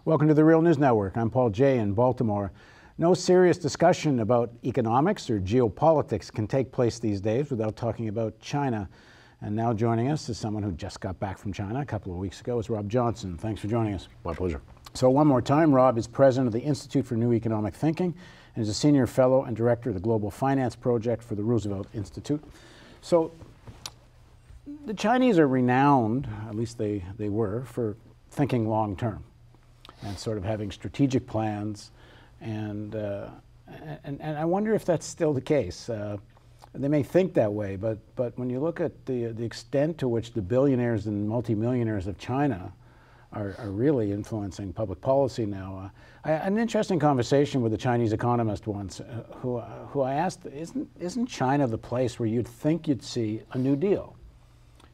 Welcome to the Real News Network. I'm Paul Jay in Baltimore. No serious discussion about economics or geopolitics can take place these days without talking about China. And now joining us is someone who just got back from China a couple of weeks ago. Is Rob Johnson. Thanks for joining us. My pleasure. So one more time, Rob is president of the Institute for New Economic Thinking and is a senior fellow and director of the Global Finance Project for the Roosevelt Institute. So the Chinese are renowned, at least they were, for thinking long term and sort of having strategic plans. And I wonder if that's still the case. They may think that way, but when you look at the extent to which the billionaires and multimillionaires of China are really influencing public policy now. I had an interesting conversation with a Chinese economist once who I asked, isn't China the place where you'd think you'd see a New Deal?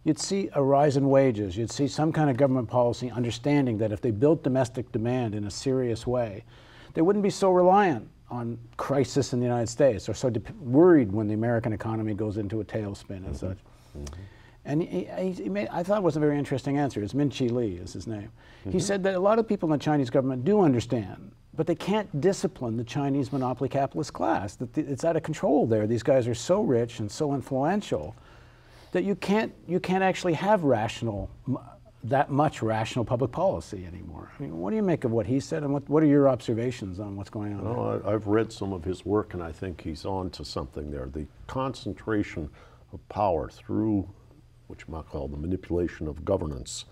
You'd see a rise in wages, you'd see some kind of government policy understanding that if they built domestic demand in a serious way, they wouldn't be so reliant on crisis in the United States or so worried when the American economy goes into a tailspin and such. And I thought it was a very interesting answer. It's Min-Chi Lee is his name. He said that a lot of people in the Chinese government do understand, but they can't discipline the Chinese monopoly capitalist class. That it's out of control there. These guys are so rich and so influential that you can't actually have that much rational public policy anymore. I mean, what do you make of what he said, and what are your observations on what's going on there? I've read some of his work, and I think he's on to something there. The concentration of power through what you might call the manipulation of governance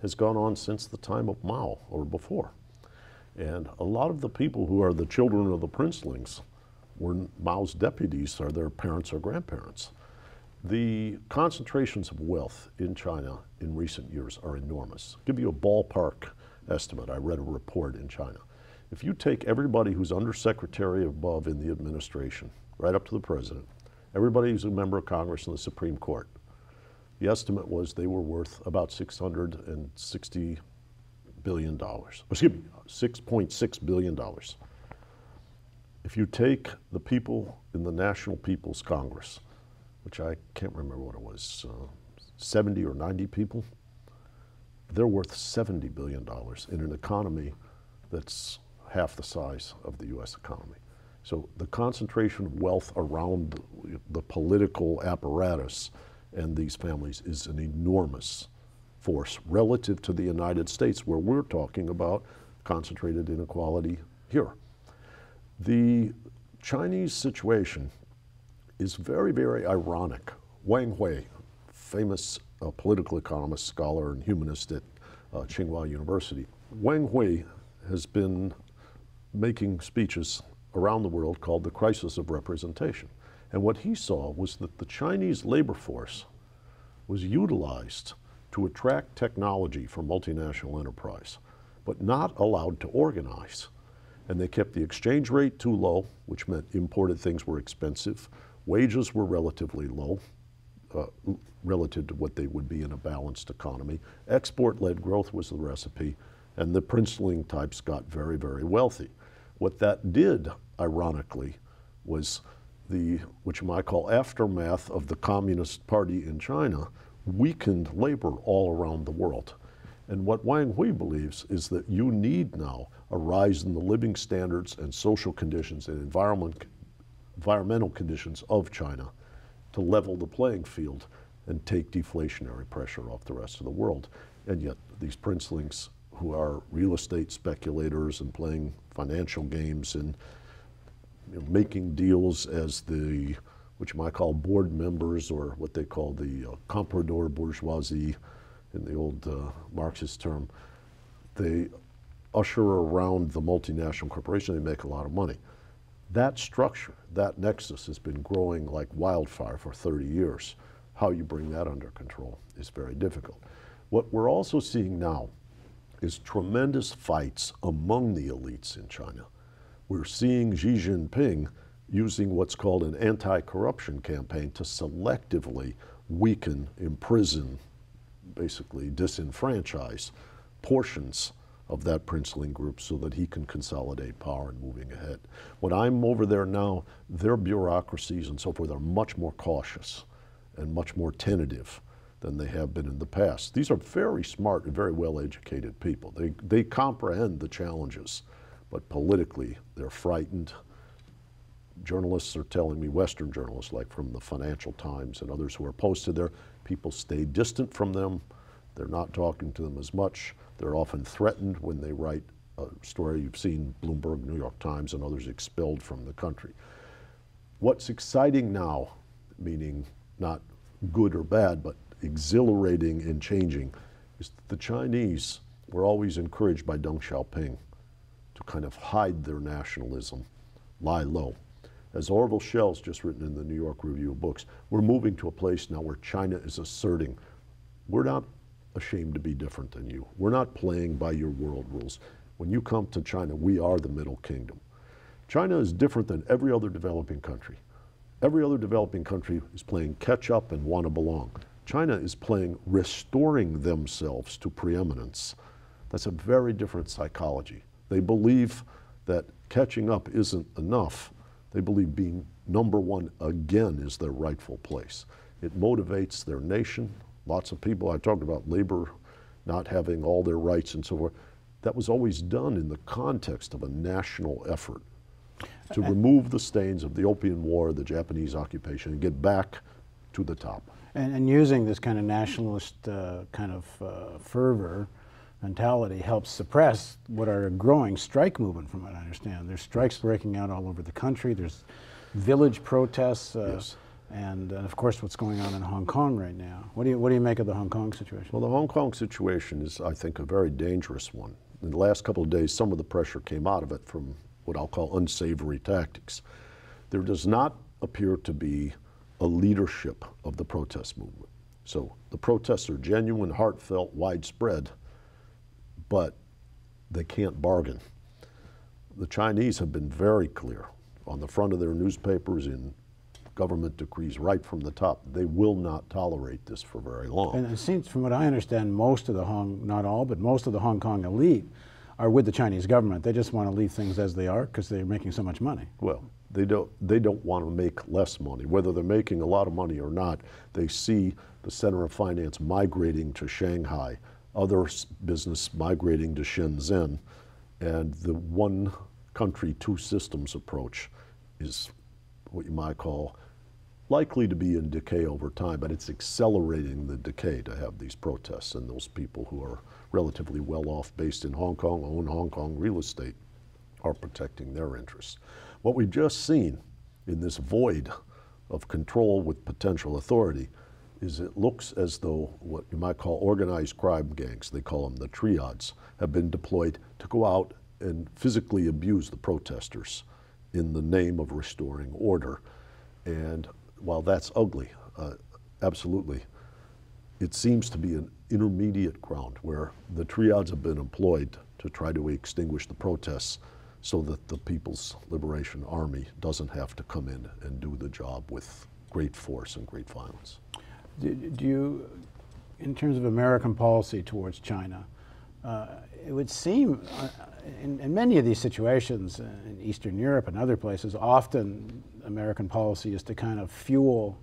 has gone on since the time of Mao or before. And a lot of the people who are the children of the Princelings were Mao's deputies, or their parents or grandparents. The concentrations of wealth in China in recent years are enormous. I'll give you a ballpark estimate. I read a report in China. If you take everybody who's undersecretary above in the administration, right up to the president, everybody who's a member of Congress and the Supreme Court, the estimate was they were worth about $660 billion. Excuse me, $6.6 billion. If you take the people in the National People's Congress, which I can't remember what it was, 70 or 90 people, they're worth $70 billion in an economy that's half the size of the US economy. So the concentration of wealth around the political apparatus and these families is an enormous force relative to the United States, where we're talking about concentrated inequality here. The Chinese situation is very, very ironic. Wang Hui, famous political economist, scholar, and humanist at Tsinghua University. Wang Hui has been making speeches around the world called the crisis of representation. And what he saw was that the Chinese labor force was utilized to attract technology for multinational enterprise, but not allowed to organize. And they kept the exchange rate too low, which meant imported things were expensive. Wages were relatively low relative to what they would be in a balanced economy. Export-led growth was the recipe, and the Princeling types got very, very wealthy. What that did, ironically, was what you might call aftermath of the Communist Party in China weakened labor all around the world. And what Wang Hui believes is that you need now a rise in the living standards and social conditions and environmental conditions of China to level the playing field and take deflationary pressure off the rest of the world. And yet these Princelings, who are real estate speculators and playing financial games and making deals as what you might call board members, or what they call the comprador bourgeoisie in the old Marxist term, they usher around the multinational corporation, they make a lot of money. That structure, that nexus has been growing like wildfire for 30 years. How you bring that under control is very difficult. What we're also seeing now is tremendous fights among the elites in China. We're seeing Xi Jinping using what's called an anti-corruption campaign to selectively weaken, imprison, basically disenfranchise portions of that Princeling group so that he can consolidate power and moving ahead. When I'm over there now, their bureaucracies and so forth are much more cautious and much more tentative than they have been in the past. These are very smart and very well-educated people. They comprehend the challenges, but politically they're frightened. Journalists are telling me, Western journalists like from the Financial Times and others who are posted there, people stay distant from them. They're not talking to them as much. They're often threatened when they write a story. You've seen Bloomberg, New York Times, and others expelled from the country. What's exciting now, meaning not good or bad, but exhilarating and changing, is that the Chinese were always encouraged by Deng Xiaoping to kind of hide their nationalism, lie low. As Orville Schell's just written in the New York Review of Books, we're moving to a place now where China is asserting, we're not ashamed to be different than you. We're not playing by your world rules. When you come to China, we are the Middle Kingdom. China is different than every other developing country. Every other developing country is playing catch up and want to belong. China is playing restoring themselves to preeminence. That's a very different psychology. They believe that catching up isn't enough. They believe being number one again is their rightful place. It motivates their nation. Lots of people, I talked about labor not having all their rights and so forth. That was always done in the context of a national effort to remove the stains of the Opium War, the Japanese occupation, and get back to the top. And using this kind of nationalist fervor mentality helps suppress what are a growing strike movement, from what I understand. There's strikes breaking out all over the country. There's village protests, yes. and of course what's going on in Hong Kong right now. What do you make of the Hong Kong situation? Well, the Hong Kong situation is, I think, a very dangerous one. In the last couple of days, some of the pressure came out of it from what I'll call unsavory tactics. There does not appear to be a leadership of the protest movement. So the protests are genuine, heartfelt, widespread, but they can't bargain. The Chinese have been very clear on the front of their newspapers, in government decrees right from the top. They will not tolerate this for very long. And it seems, from what I understand, most of the not all, but most of the Hong Kong elite are with the Chinese government. They just want to leave things as they are because they're making so much money. Well, they don't want to make less money. Whether they're making a lot of money or not, they see the center of finance migrating to Shanghai, other business migrating to Shenzhen, and the one country, two systems approach is what you might call likely to be in decay over time, but it's accelerating the decay to have these protests, and those people who are relatively well off, based in Hong Kong, own Hong Kong real estate, are protecting their interests. What we've just seen in this void of control with potential authority is it looks as though what you might call organized crime gangs, they call them the triads, have been deployed to go out and physically abuse the protesters in the name of restoring order. And while that's ugly, absolutely, it seems to be an intermediate ground where the triads have been employed to try to extinguish the protests so that the People's Liberation Army doesn't have to come in and do the job with great force and great violence. Do you, in terms of American policy towards China, it would seem in many of these situations in Eastern Europe and other places, often American policy is to kind of fuel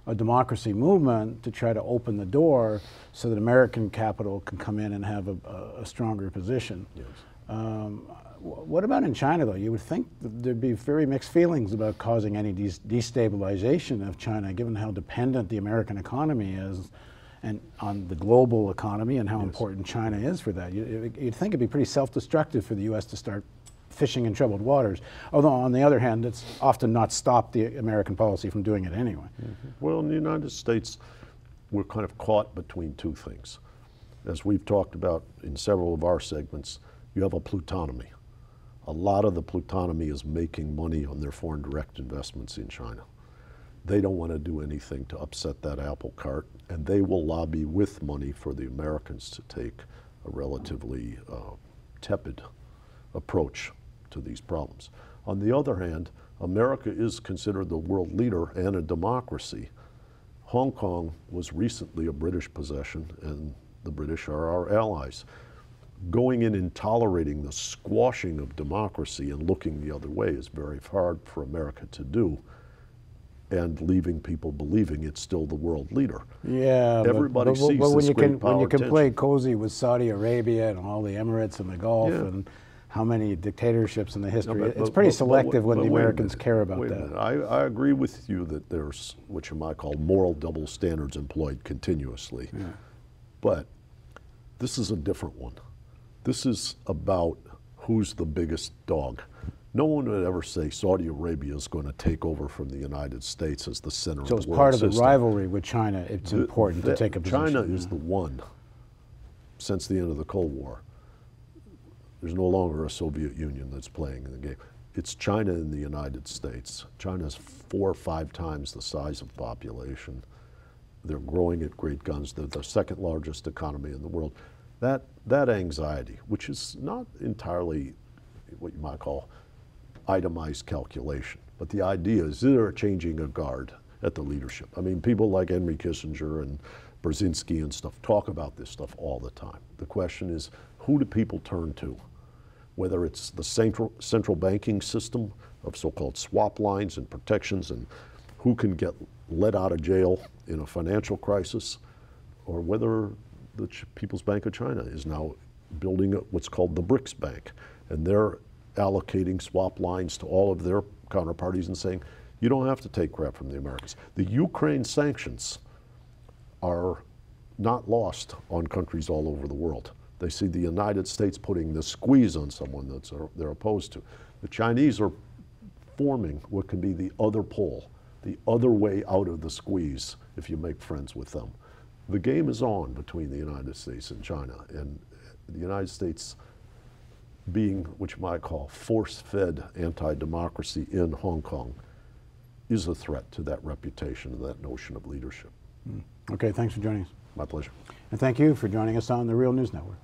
a democracy movement to try to open the door so that American capital can come in and have a stronger position. Yes. What about in China, though? You would think that there'd be very mixed feelings about causing any destabilization of China, given how dependent the American economy is and on the global economy and how Yes. important China is for that. You'd think it'd be pretty self-destructive for the U.S. to start fishing in troubled waters. Although, on the other hand, it's often not stopped the American policy from doing it anyway. Mm-hmm. Well, in the United States, we're kind of caught between two things. As we've talked about in several of our segments, you have a plutonomy. A lot of the plutonomy is making money on their foreign direct investments in China. They don't want to do anything to upset that apple cart, and they will lobby with money for the Americans to take a relatively tepid approach to these problems. On the other hand, America is considered the world leader and a democracy. Hong Kong was recently a British possession, and the British are our allies. Going in and tolerating the squashing of democracy and looking the other way is very hard for America to do. and leaving people believing it's still the world leader. Yeah, Everybody sees when this you great can power when you can play tension. cozy with Saudi Arabia and all the Emirates and the Gulf Yeah. and how many dictatorships in the No, history, but- it's but- pretty but- selective when but the wait a Americans minute, care about wait a that. minute. I agree with you that there's what you might call moral double standards employed continuously. Yeah. But this is a different one. This is about who's the biggest dog. No one would ever say Saudi Arabia is going to take over from the United States as the center So of as the world part of the system. rivalry with China, it's important to take a position. China is yeah. the one, since the end of the Cold War. There's no longer a Soviet Union that's playing in the game. It's China and the United States. China is 4 or 5 times the size of population. They're growing at great guns. They're the second largest economy in the world. That anxiety, which is not entirely what you might call itemized calculation, but the idea is there a changing of guard at the leadership. I mean, people like Henry Kissinger and Brzezinski and stuff talk about this stuff all the time. The question is, who do people turn to? Whether it's the central banking system of so-called swap lines and protections and who can get let out of jail in a financial crisis, or whether the People's Bank of China is now building what's called the BRICS Bank, and they're allocating swap lines to all of their counterparties and saying, you don't have to take crap from the Americans. The Ukraine sanctions are not lost on countries all over the world. They see the United States putting the squeeze on someone that they're opposed to. The Chinese are forming what can be the other pole, the other way out of the squeeze if you make friends with them. The game is on between the United States and China, and the United States being what you might call force-fed anti-democracy in Hong Kong is a threat to that reputation and that notion of leadership. Okay, thanks for joining us. My pleasure. And thank you for joining us on the Real News Network.